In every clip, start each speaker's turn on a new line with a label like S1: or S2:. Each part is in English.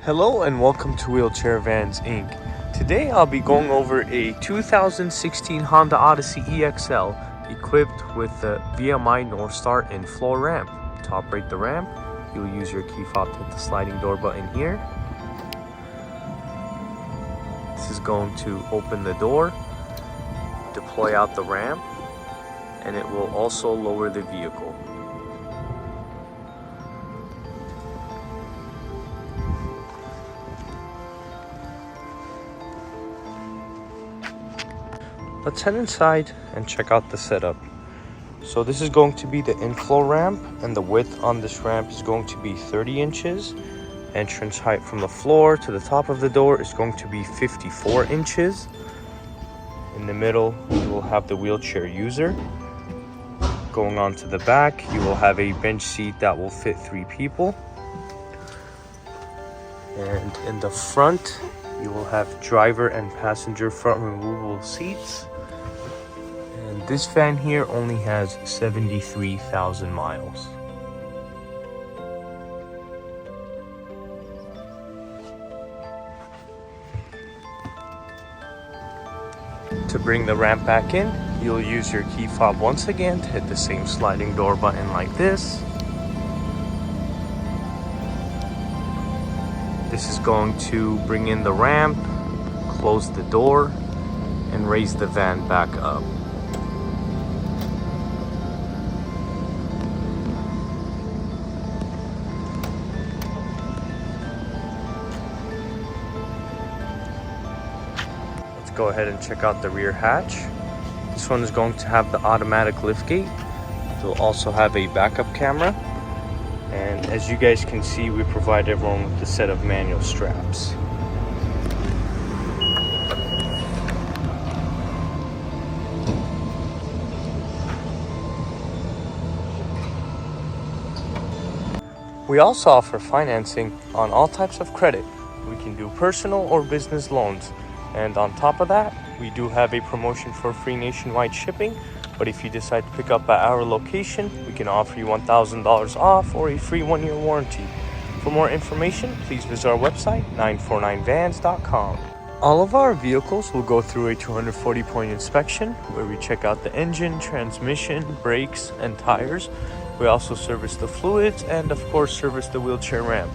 S1: Hello and welcome to Wheelchair Vans Inc. Today I'll be going over a 2016 Honda Odyssey EXL equipped with the VMI North Star Infloor ramp. Top rate the ramp, you'll use your key fob to hit the sliding door button here. This is going to open the door, deploy out the ramp, and it will also lower the vehicle. Let's head inside and check out the setup. So this is going to be the inflow ramp, and the width on this ramp is going to be 30 inches. Entrance height from the floor to the top of the door is going to be 54 inches. In the middle, you will have the wheelchair user. Going on to the back, you will have a bench seat that will fit 3 people. And in the front, you will have driver and passenger front removable seats. And this van here only has 73,000 miles. To bring the ramp back in, you'll use your key fob once again to hit the same sliding door button like this. This is going to bring in the ramp, close the door, and raise the van back up. Let's go ahead and check out the rear hatch. This one is going to have the automatic liftgate. It will also have a backup camera. And as you guys can see, we provide everyone with a set of manual straps. We also offer financing on all types of credit. We can do personal or business loans. And on top of that, we do have a promotion for free nationwide shipping. But if you decide to pick up at our location, we can offer you $1,000 off or a free 1-year warranty. For more information, please visit our website, 949vans.com. All of our vehicles will go through a 240-point inspection where we check out the engine, transmission, brakes, and tires. We also service the fluids and, of course, service the wheelchair ramp.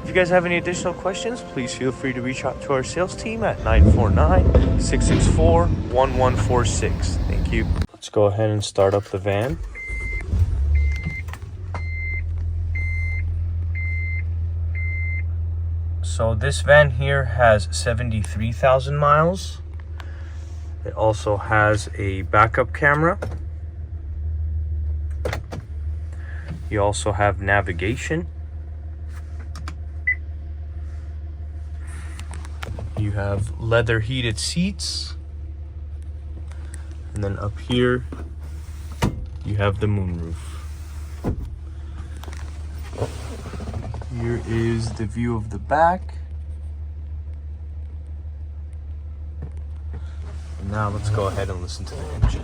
S1: If you guys have any additional questions, please feel free to reach out to our sales team at 949-664-1146. Thank you. Let's go ahead and start up the van. So this van here has 73,000 miles. It also has a backup camera. You also have navigation. You have leather heated seats. And then up here, you have the moonroof. Here is the view of the back. And now let's go ahead and listen to the engine.